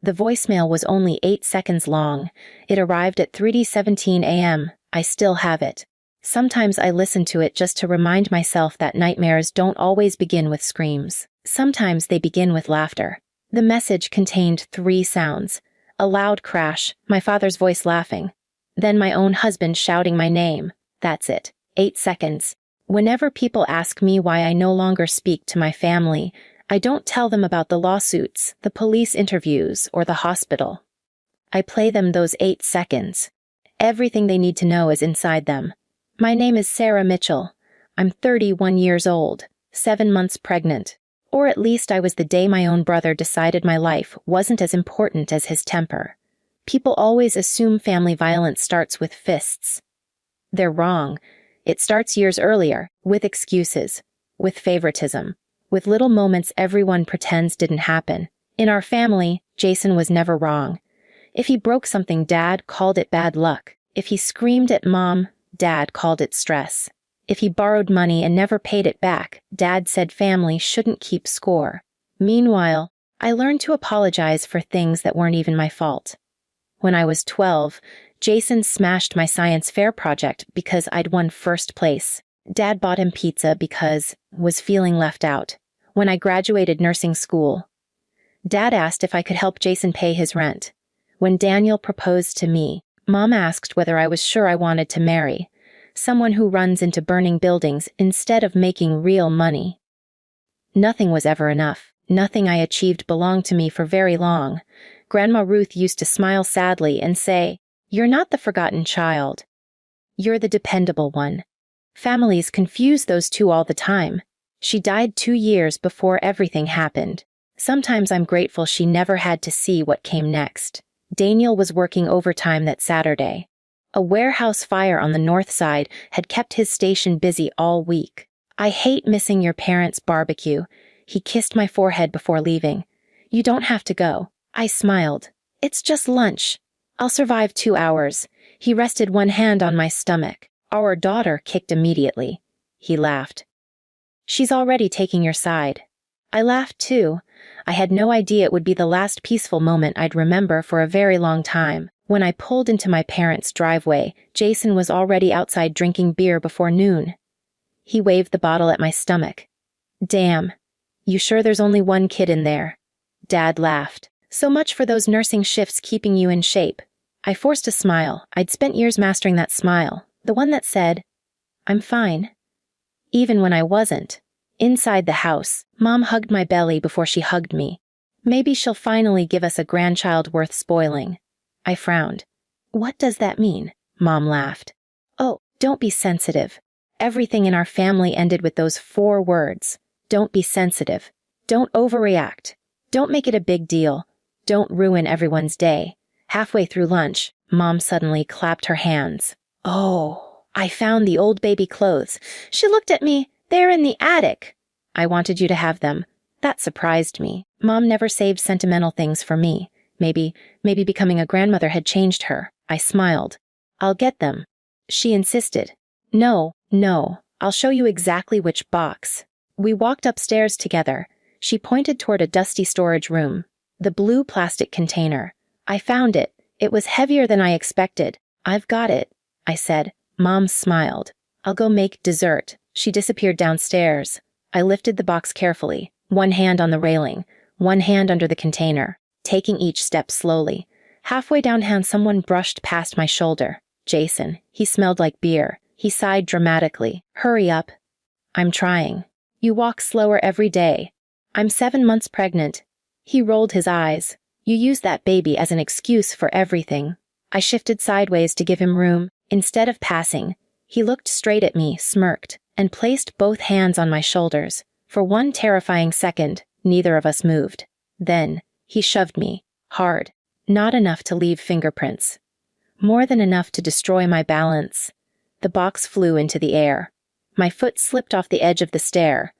The voicemail was only 8 seconds long. It arrived at 3:17 a.m. I still have it. Sometimes I listen to it just to remind myself that nightmares don't always begin with screams. Sometimes they begin with laughter. The message contained 3 sounds. A loud crash, my father's voice laughing. Then my own husband shouting my name. That's it. 8 seconds. Whenever people ask me why I no longer speak to my family, I don't tell them about the lawsuits, the police interviews, or the hospital. I play them those 8 seconds. Everything they need to know is inside them. My name is Sarah Mitchell. I'm 31 years old, 7 months pregnant. Or at least I was the day my own brother decided my life wasn't as important as his temper. People always assume family violence starts with fists. They're wrong. It starts years earlier, with excuses, with favoritism, with little moments everyone pretends didn't happen. In our family, Jason was never wrong. If he broke something, Dad called it bad luck. If he screamed at Mom, Dad called it stress. If he borrowed money and never paid it back, Dad said family shouldn't keep score. Meanwhile, I learned to apologize for things that weren't even my fault. When I was 12, Jason smashed my science fair project because I'd won first place. Dad bought him pizza because was feeling left out. When I graduated nursing school, Dad asked if I could help Jason pay his rent. When Daniel proposed to me, Mom asked whether I was sure I wanted to marry someone who runs into burning buildings instead of making real money. Nothing was ever enough. Nothing I achieved belonged to me for very long. Grandma Ruth used to smile sadly and say, "You're not the forgotten child. You're the dependable one." Families confuse those two all the time. She died 2 years before everything happened. Sometimes I'm grateful she never had to see what came next. Daniel was working overtime that Saturday. A warehouse fire on the north side had kept his station busy all week. "I hate missing your parents' barbecue." He kissed my forehead before leaving. "You don't have to go." I smiled. "It's just lunch. I'll survive 2 hours." He rested one hand on my stomach. "Our daughter kicked immediately." He laughed. "She's already taking your side." I laughed too. I had no idea it would be the last peaceful moment I'd remember for a very long time. When I pulled into my parents' driveway, Jason was already outside drinking beer before noon. He waved the bottle at my stomach. "Damn. You sure there's only one kid in there?" Dad laughed. "So much for those nursing shifts keeping you in shape." I forced a smile. I'd spent years mastering that smile. The one that said, "I'm fine." Even when I wasn't. Inside the house, Mom hugged my belly before she hugged me. "Maybe she'll finally give us a grandchild worth spoiling." I frowned. "What does that mean?" Mom laughed. "Oh, don't be sensitive." Everything in our family ended with those 4 words. Don't be sensitive. Don't overreact. Don't make it a big deal. Don't ruin everyone's day. Halfway through lunch, Mom suddenly clapped her hands. "Oh, I found the old baby clothes." She looked at me. "They're in the attic." "I wanted you to have them." That surprised me. Mom never saved sentimental things for me. Maybe becoming a grandmother had changed her. I smiled. "I'll get them." She insisted. No, I'll show you exactly which box." We walked upstairs together. She pointed toward a dusty storage room. The blue plastic container. I found it. It was heavier than I expected. "I've got it," I said. Mom smiled. "I'll go make dessert." She disappeared downstairs. I lifted the box carefully, one hand on the railing, one hand under the container, taking each step slowly. Halfway down, someone brushed past my shoulder. Jason. He smelled like beer. He sighed dramatically. "Hurry up." "I'm trying." "You walk slower every day." "I'm 7 months pregnant." He rolled his eyes. "You use that baby as an excuse for everything." I shifted sideways to give him room. Instead of passing, he looked straight at me, smirked, and placed both hands on my shoulders. For one terrifying second, neither of us moved. Then, he shoved me, hard. Not enough to leave fingerprints. More than enough to destroy my balance. The box flew into the air. My foot slipped off the edge of the stair,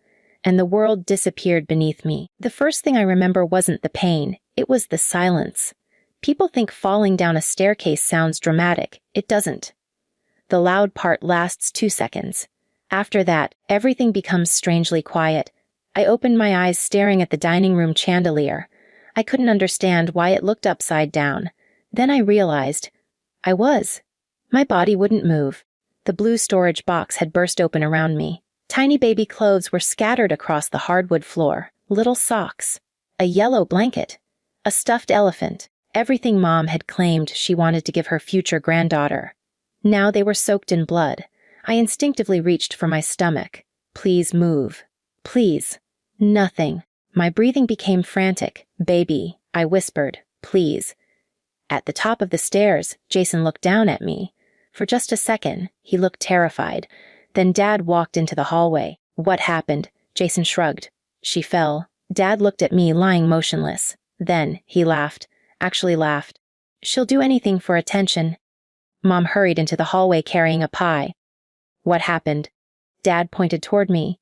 and the world disappeared beneath me. The first thing I remember wasn't the pain, it was the silence. People think falling down a staircase sounds dramatic. It doesn't. The loud part lasts 2 seconds. After that, everything becomes strangely quiet. I opened my eyes staring at the dining room chandelier. I couldn't understand why it looked upside down. Then I realized I was. My body wouldn't move. The blue storage box had burst open around me. Tiny baby clothes were scattered across the hardwood floor. Little socks. A yellow blanket. A stuffed elephant. Everything Mom had claimed she wanted to give her future granddaughter. Now they were soaked in blood. I instinctively reached for my stomach. Please move. Please. Nothing. My breathing became frantic. Baby, I whispered, please. At the top of the stairs, Jason looked down at me. For just a second, he looked terrified. Then Dad walked into the hallway. What happened? Jason shrugged. She fell. Dad looked at me lying motionless. Then he laughed. Actually laughed. She'll do anything for attention. Mom hurried into the hallway carrying a pie. What happened? Dad pointed toward me.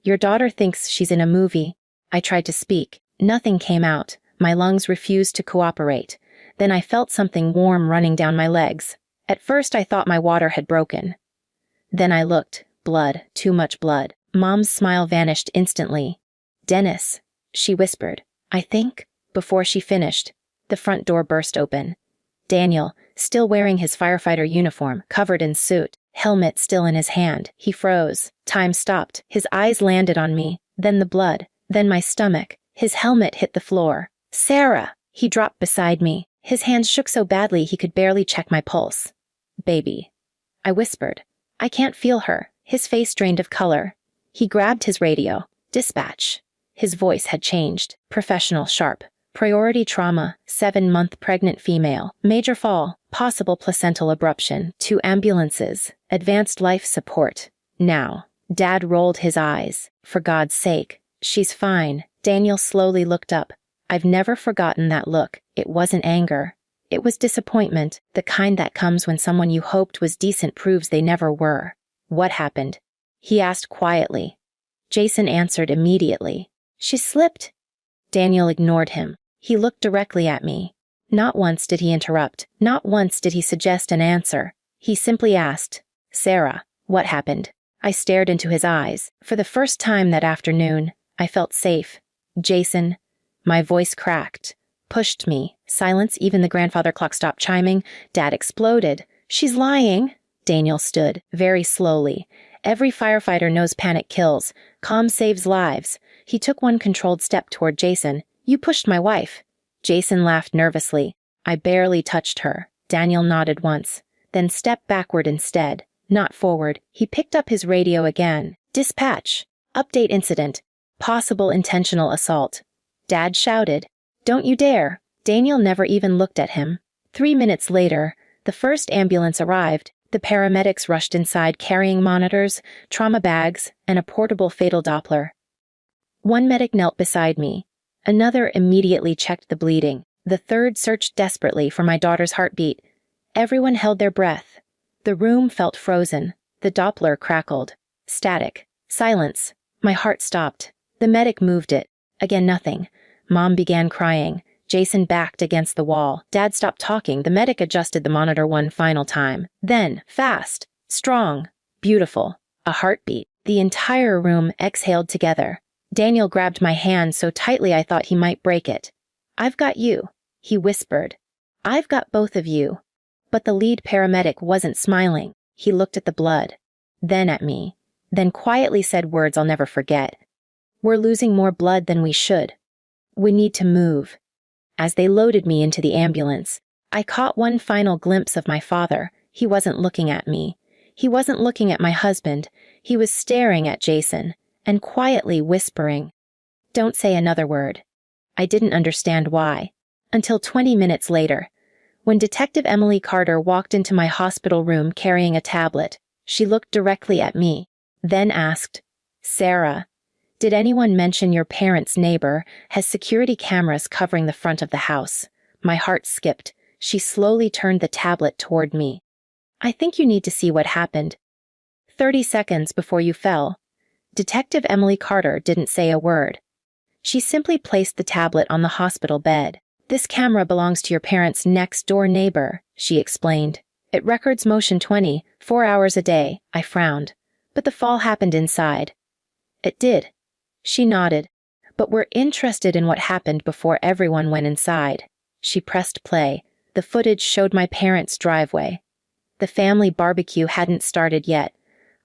Your daughter thinks she's in a movie. I tried to speak. Nothing came out. My lungs refused to cooperate. Then I felt something warm running down my legs. At first I thought my water had broken. Then I looked. Blood. Too much blood. Mom's smile vanished instantly. Dennis, she whispered. I think. Before she finished, the front door burst open. Daniel, still wearing his firefighter uniform, covered in soot, helmet still in his hand. He froze. Time stopped. His eyes landed on me. Then the blood. Then my stomach. His helmet hit the floor. Sarah! He dropped beside me. His hands shook so badly he could barely check my pulse. Baby. I whispered. I can't feel her. His face drained of color. He grabbed his radio. Dispatch. His voice had changed. Professional, sharp. Priority trauma, 7-month pregnant female. Major fall, possible placental abruption. 2 ambulances. Advanced life support. Now. Dad rolled his eyes. For God's sake. She's fine. Daniel slowly looked up. I've never forgotten that look. It wasn't anger. It was disappointment, the kind that comes when someone you hoped was decent proves they never were. What happened? He asked quietly. Jason answered immediately. She slipped. Daniel ignored him. He looked directly at me. Not once did he interrupt. Not once did he suggest an answer. He simply asked, Sarah, what happened? I stared into his eyes. For the first time that afternoon, I felt safe. Jason. My voice cracked. Pushed me. Silence, even the grandfather clock stopped chiming. Dad exploded. She's lying. Daniel stood, very slowly. Every firefighter knows panic kills. Calm saves lives. He took one controlled step toward Jason. You pushed my wife. Jason laughed nervously. I barely touched her. Daniel nodded once, then stepped backward instead, not forward. He picked up his radio again. Dispatch. Update incident. Possible intentional assault. Dad shouted. Don't you dare. Daniel never even looked at him. 3 minutes later, the first ambulance arrived. The paramedics rushed inside carrying monitors, trauma bags, and a portable fatal Doppler. One medic knelt beside me. Another immediately checked the bleeding. The third searched desperately for my daughter's heartbeat. Everyone held their breath. The room felt frozen. The Doppler crackled. Static. Silence. My heart stopped. The medic moved it. Again nothing. Mom began crying. Jason backed against the wall. Dad stopped talking. The medic adjusted the monitor one final time. Then, fast. Strong. Beautiful. A heartbeat. The entire room exhaled together. Daniel grabbed my hand so tightly I thought he might break it. I've got you, he whispered. I've got both of you. But the lead paramedic wasn't smiling. He looked at the blood. Then at me. Then quietly said words I'll never forget. We're losing more blood than we should. We need to move. As they loaded me into the ambulance, I caught one final glimpse of my father. He wasn't looking at me. He wasn't looking at my husband. He was staring at Jason, and quietly whispering, "Don't say another word." I didn't understand why. Until 20 minutes later, when Detective Emily Carter walked into my hospital room carrying a tablet, she looked directly at me, then asked, "Sarah, did anyone mention your parents' neighbor has security cameras covering the front of the house?" My heart skipped. She slowly turned the tablet toward me. "I think you need to see what happened. 30 seconds before you fell." Detective Emily Carter didn't say a word. She simply placed the tablet on the hospital bed. "This camera belongs to your parents' next-door neighbor," she explained. "It records motion 24 hours a day." I frowned. "But the fall happened inside." "It did." She nodded. But we're interested in what happened before everyone went inside. She pressed play. The footage showed my parents' driveway. The family barbecue hadn't started yet.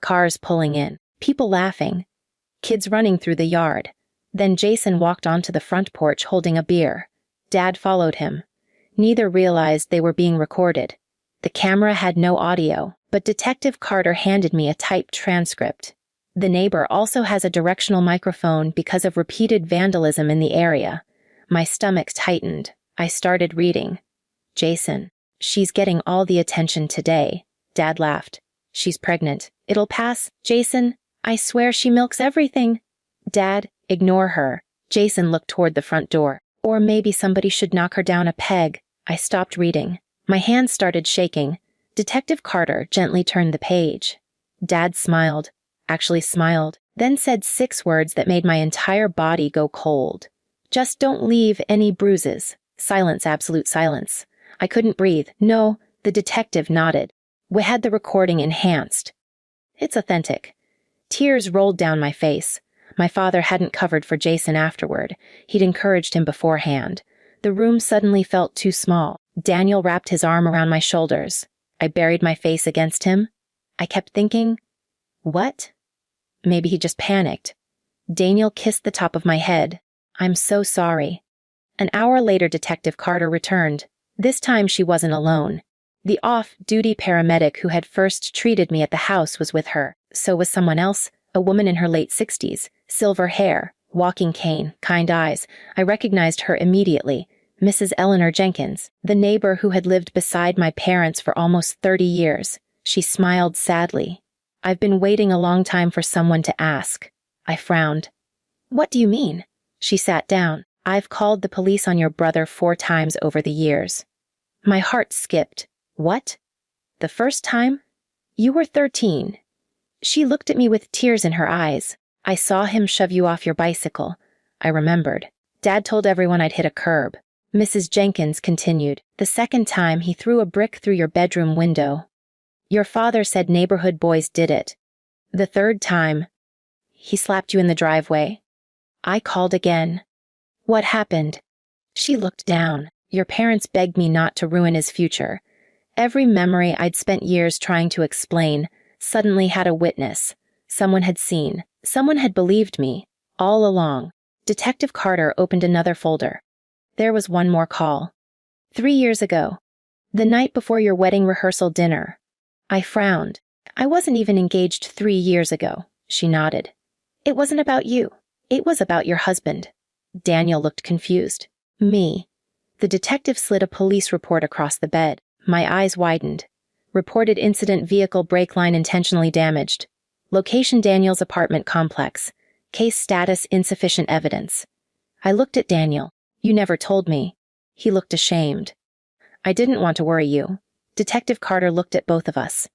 Cars pulling in, people laughing, kids running through the yard. Then Jason walked onto the front porch holding a beer. Dad followed him. Neither realized they were being recorded. The camera had no audio, but Detective Carter handed me a typed transcript. The neighbor also has a directional microphone because of repeated vandalism in the area. My stomach tightened. I started reading. Jason, she's getting all the attention today. Dad laughed. She's pregnant. It'll pass. Jason, I swear she milks everything. Dad, ignore her. Jason looked toward the front door. Or maybe somebody should knock her down a peg. I stopped reading. My hands started shaking. Detective Carter gently turned the page. Dad smiled. Actually smiled. Then said 6 words that made my entire body go cold. Just don't leave any bruises. Silence, absolute silence. I couldn't breathe. No, the detective nodded. We had the recording enhanced. It's authentic. Tears rolled down my face. My father hadn't covered for Jason afterward. He'd encouraged him beforehand. The room suddenly felt too small. Daniel wrapped his arm around my shoulders. I buried my face against him. I kept thinking, what? Maybe he just panicked. Daniel kissed the top of my head. I'm so sorry. An hour later, Detective Carter returned. This time she wasn't alone. The off-duty paramedic who had first treated me at the house was with her. So was someone else, a woman in her late 60s, silver hair, walking cane, kind eyes. I recognized her immediately. Mrs. Eleanor Jenkins, the neighbor who had lived beside my parents for almost 30 years. She smiled sadly. I've been waiting a long time for someone to ask. I frowned. What do you mean? She sat down. I've called the police on your brother 4 times over the years. My heart skipped. What? The first time? You were 13. She looked at me with tears in her eyes. I saw him shove you off your bicycle. I remembered. Dad told everyone I'd hit a curb. Mrs. Jenkins continued. The second time he threw a brick through your bedroom window. Your father said neighborhood boys did it. The third time, he slapped you in the driveway. I called again. What happened? She looked down. Your parents begged me not to ruin his future. Every memory I'd spent years trying to explain suddenly had a witness. Someone had seen. Someone had believed me. All along. Detective Carter opened another folder. There was one more call. 3 years ago. The night before your wedding rehearsal dinner. I frowned. I wasn't even engaged 3 years ago. She nodded. It wasn't about you. It was about your husband. Daniel looked confused. Me. The detective slid a police report across the bed. My eyes widened. Reported incident, vehicle brake line intentionally damaged. Location, Daniel's apartment complex. Case status, insufficient evidence. I looked at Daniel. You never told me. He looked ashamed. I didn't want to worry you. Detective Carter looked at both of us.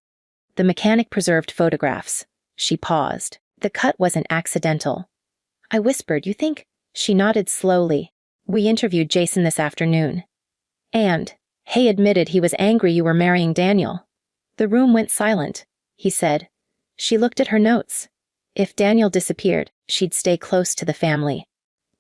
The mechanic preserved photographs. She paused. The cut wasn't accidental. I whispered, you think? She nodded slowly. We interviewed Jason this afternoon. And Hay admitted he was angry you were marrying Daniel. The room went silent. He said. She looked at her notes. If Daniel disappeared, she'd stay close to the family.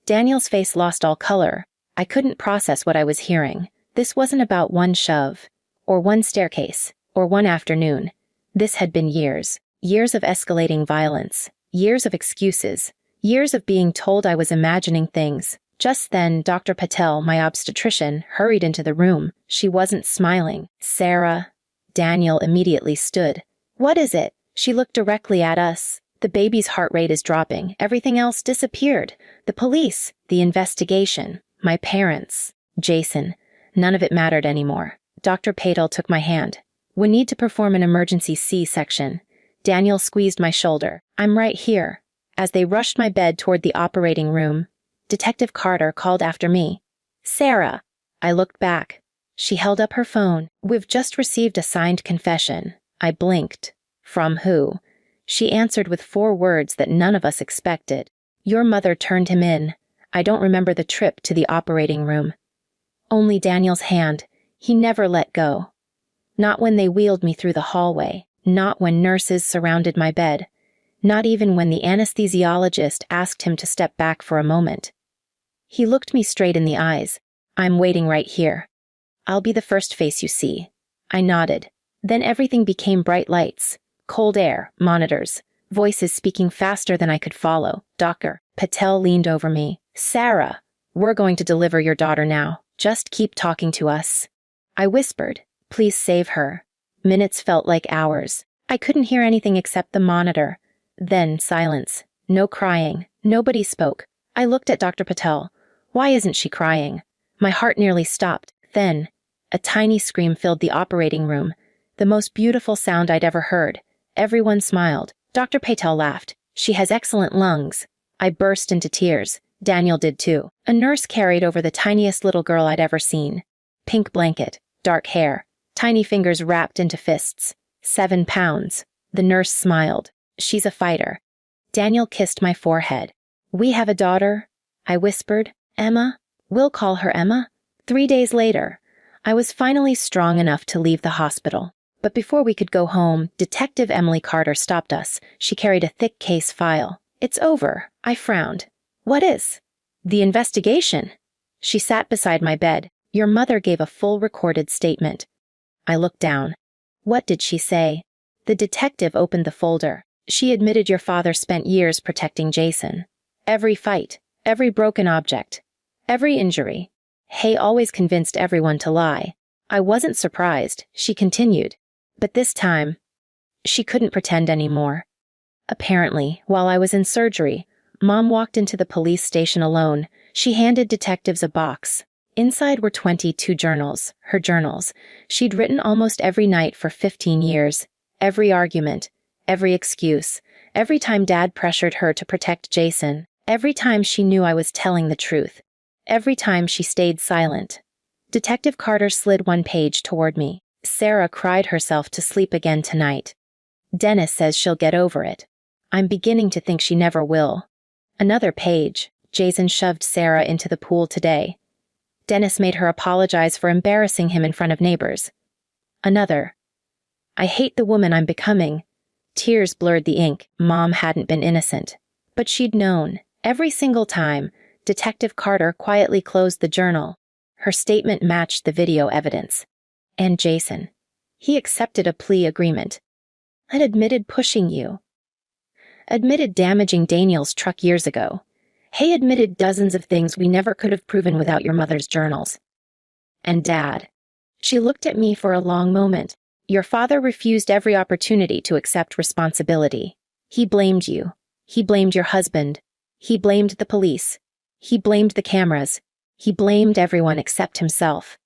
Daniel's face lost all color. I couldn't process what I was hearing. This wasn't about one shove, or one staircase, or one afternoon. This had been years. Years of escalating violence. Years of excuses. Years of being told I was imagining things. Just then, Dr. Patel, my obstetrician, hurried into the room. She wasn't smiling. Sarah. Daniel immediately stood. What is it? She looked directly at us. The baby's heart rate is dropping. Everything else disappeared. The police. The investigation. My parents. Jason. None of it mattered anymore. Dr. Patel took my hand. We need to perform an emergency C-section. Daniel squeezed my shoulder. I'm right here. As they rushed my bed toward the operating room, Detective Carter called after me. Sarah. I looked back. She held up her phone. We've just received a signed confession. I blinked. From who? She answered with 4 words that none of us expected. Your mother turned him in. I don't remember the trip to the operating room. Only Daniel's hand. He never let go. Not when they wheeled me through the hallway. Not when nurses surrounded my bed. not even when the anesthesiologist asked him to step back for a moment. He looked me straight in the eyes. "I'm waiting right here. I'll be the first face you see." I nodded. Then everything became bright lights, cold air, monitors, voices speaking faster than I could follow. Dr. Patel leaned over me. "Sarah, we're going to deliver your daughter now. Just keep talking to us." I whispered, "Please save her." Minutes felt like hours. I couldn't hear anything except the monitor. Then silence. No crying. Nobody spoke. I looked at Dr. Patel. Why isn't she crying? My heart nearly stopped. Then, a tiny scream filled the operating room. The most beautiful sound I'd ever heard. Everyone smiled. Dr. Patel laughed. "She has excellent lungs." I burst into tears. Daniel did too. A nurse carried over the tiniest little girl I'd ever seen. Pink blanket, dark hair, tiny fingers wrapped into fists. 7 pounds. The nurse smiled. "She's a fighter." Daniel kissed my forehead. "We have a daughter," I whispered. "Emma? We'll call her Emma." 3 days later, I was finally strong enough to leave the hospital. But before we could go home, Detective Emily Carter stopped us. She carried a thick case file. "It's over," I frowned. "What is?" "The investigation." She sat beside my bed. "Your mother gave a full recorded statement." I looked down. What did she say? The detective opened the folder. "She admitted your father spent years protecting Jason. Every fight, every broken object, every injury. Hay always convinced everyone to lie." I wasn't surprised. She continued. "But this time, she couldn't pretend anymore." Apparently, while I was in surgery, Mom walked into the police station alone. She handed detectives a box. Inside were 22 journals, her journals. She'd written almost every night for 15 years. Every argument, every excuse, every time Dad pressured her to protect Jason, every time she knew I was telling the truth, every time she stayed silent. Detective Carter slid one page toward me. "Sarah cried herself to sleep again tonight. Dennis says she'll get over it. I'm beginning to think she never will." Another page. "Jason shoved Sarah into the pool today. Dennis made her apologize for embarrassing him in front of neighbors." Another. "I hate the woman I'm becoming." Tears blurred the ink. Mom hadn't been innocent. But she'd known. Every single time, Detective Carter quietly closed the journal. Her statement matched the video evidence. And Jason. He accepted a plea agreement. "I'd admitted pushing you. Admitted damaging Daniel's truck years ago. Hay admitted dozens of things we never could have proven without your mother's journals. And Dad." She looked at me for a long moment. "Your father refused every opportunity to accept responsibility. He blamed you. He blamed your husband. He blamed the police. He blamed the cameras. He blamed everyone except himself."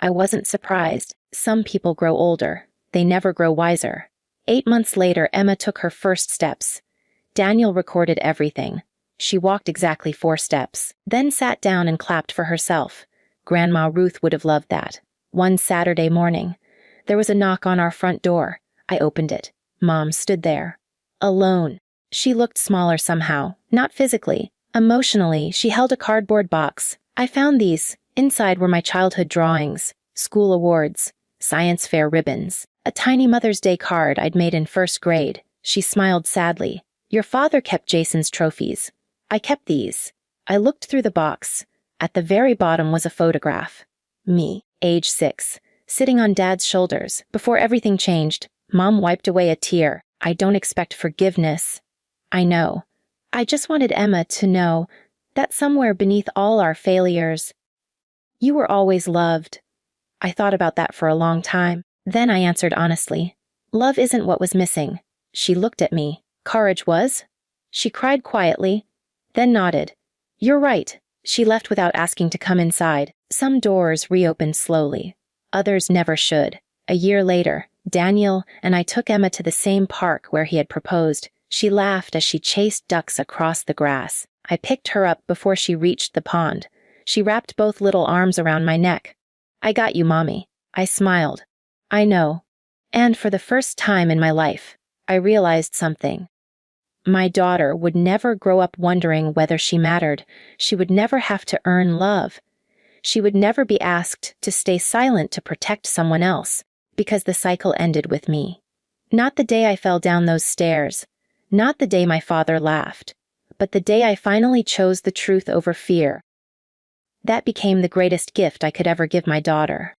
I wasn't surprised. Some people grow older. They never grow wiser. 8 months later, Emma took her first steps. Daniel recorded everything. She walked exactly 4 steps, then sat down and clapped for herself. Grandma Ruth would have loved that. One Saturday morning, there was a knock on our front door. I opened it. Mom stood there. Alone. She looked smaller somehow, not physically. Emotionally, she held a cardboard box. "I found these. Inside were my childhood drawings, school awards, science fair ribbons, a tiny Mother's Day card I'd made in 1st grade. She smiled sadly. "Your father kept Jason's trophies. I kept these." I looked through the box. At the very bottom was a photograph. Me, age 6, sitting on Dad's shoulders. Before everything changed, Mom wiped away a tear. "I don't expect forgiveness. I know. I just wanted Emma to know that somewhere beneath all our failures, you were always loved." I thought about that for a long time. Then I answered honestly. "Love isn't what was missing." She looked at me. "Courage was?" She cried quietly, then nodded. "You're right." She left without asking to come inside. Some doors reopened slowly. Others never should. A year later, Daniel and I took Emma to the same park where he had proposed. She laughed as she chased ducks across the grass. I picked her up before she reached the pond. She wrapped both little arms around my neck. "I got you, Mommy." I smiled. "I know." And for the first time in my life, I realized something. My daughter would never grow up wondering whether she mattered. She would never have to earn love. She would never be asked to stay silent to protect someone else, because the cycle ended with me. Not the day I fell down those stairs. Not the day my father laughed, but the day I finally chose the truth over fear. That became the greatest gift I could ever give my daughter.